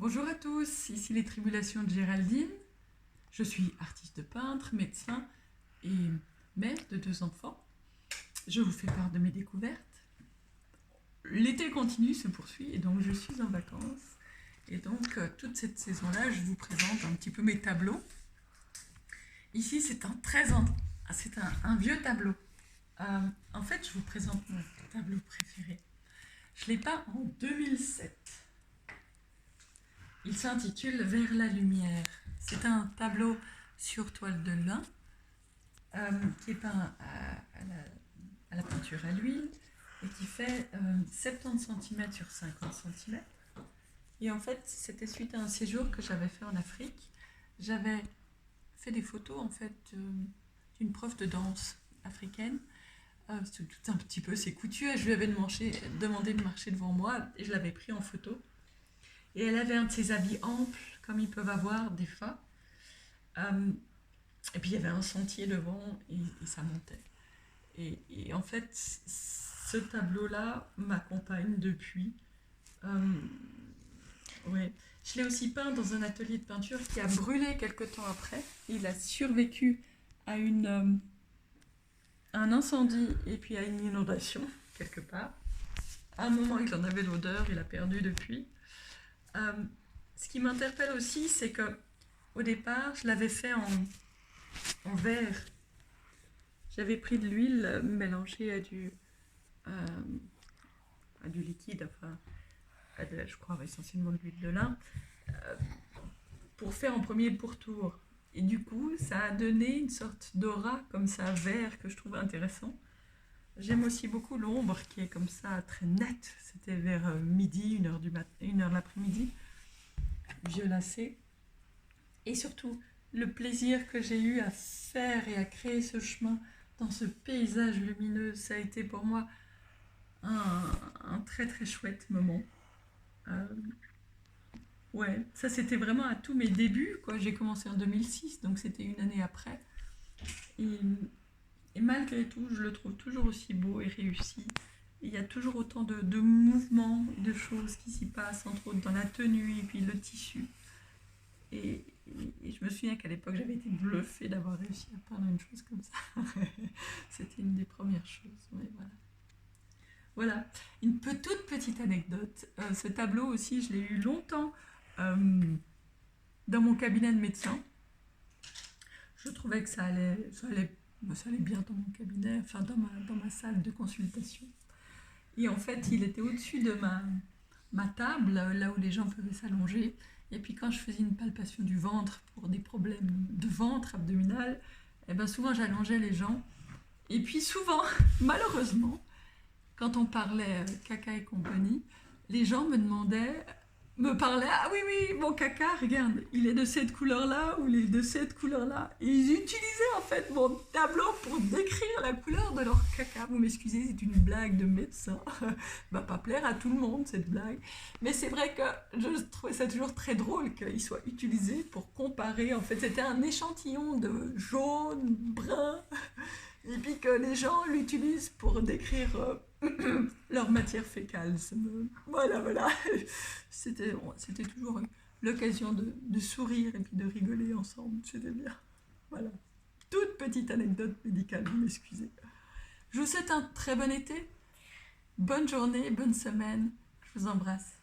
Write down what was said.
Bonjour à tous, ici les Tribulations de Géraldine. Je suis artiste peintre, médecin et mère de 2 enfants. Je vous fais part de mes découvertes. L'été continue, se poursuit et donc je suis en vacances. Et donc toute cette saison-là, je vous présente un petit peu mes tableaux. Ici, c'est un vieux tableau. En fait, je vous présente mon tableau préféré. Je l'ai peint en 2007. Il s'intitule Vers la lumière. C'est un tableau sur toile de lin qui est peint à la peinture à l'huile et qui fait 70 cm sur 50 cm. Et en fait, c'était suite à un séjour que j'avais fait en Afrique. J'avais fait des photos en fait d'une prof de danse africaine. C'est tout un petit peu ses coutures. Je lui avais demandé de marcher devant moi et je l'avais pris en photo. Et elle avait un de ces habits amples, comme ils peuvent avoir des fois. Et puis il y avait un sentier devant et ça montait. Et en fait, ce tableau-là m'accompagne depuis. Ouais. Je l'ai aussi peint dans un atelier de peinture qui a brûlé quelque temps après. Il a survécu à un incendie et puis à une inondation, quelque part. À un moment, il en avait l'odeur, il a perdu depuis. Ce qui m'interpelle aussi, c'est que au départ, je l'avais fait en verre. J'avais pris de l'huile mélangée à du liquide, enfin, je crois essentiellement de l'huile de lin, pour faire en premier pourtour. Et du coup, ça a donné une sorte d'aura comme ça, vert, que je trouve intéressant. J'aime aussi beaucoup l'ombre qui est comme ça, très nette. C'était vers midi, 1h de l'après-midi, violacé. Et surtout, le plaisir que j'ai eu à faire et à créer ce chemin dans ce paysage lumineux, ça a été pour moi un très très chouette moment. Ouais, ça c'était vraiment à tous mes débuts, quoi. J'ai commencé en 2006, donc c'était une année après. Et, et malgré tout, je le trouve toujours aussi beau et réussi. Il y a toujours autant de mouvements, de choses qui s'y passent, entre autres dans la tenue et puis le tissu. Et je me souviens qu'à l'époque, j'avais été bluffée d'avoir réussi à peindre une chose comme ça. C'était une des premières choses. Ouais, voilà. Voilà, une toute petite anecdote. Ce tableau aussi, je l'ai eu longtemps dans mon cabinet de médecin. Je trouvais que ça allait bien dans mon cabinet, enfin dans ma salle de consultation. Et en fait, il était au-dessus de ma table, là où les gens pouvaient s'allonger. Et puis quand je faisais une palpation du ventre pour des problèmes de ventre abdominal, et ben souvent j'allongeais les gens. Et puis souvent, malheureusement, quand on parlait caca et compagnie, les gens me parlaient, ah oui, oui, mon caca, regarde, il est de cette couleur-là ou il est de cette couleur-là. Et ils utilisaient en fait mon tableau pour décrire la couleur de leur caca. Vous m'excusez, c'est une blague de médecin. Va pas plaire à tout le monde cette blague. Mais c'est vrai que je trouvais ça toujours très drôle qu'il soit utilisé pour comparer. En fait, c'était un échantillon de jaune, brun, et puis que les gens l'utilisent pour décrire leur matière fécale. Voilà. C'était toujours l'occasion de sourire et puis de rigoler ensemble. C'était bien. Voilà. Toute petite anecdote médicale, vous m'excusez. Je vous souhaite un très bon été, bonne journée, bonne semaine. Je vous embrasse.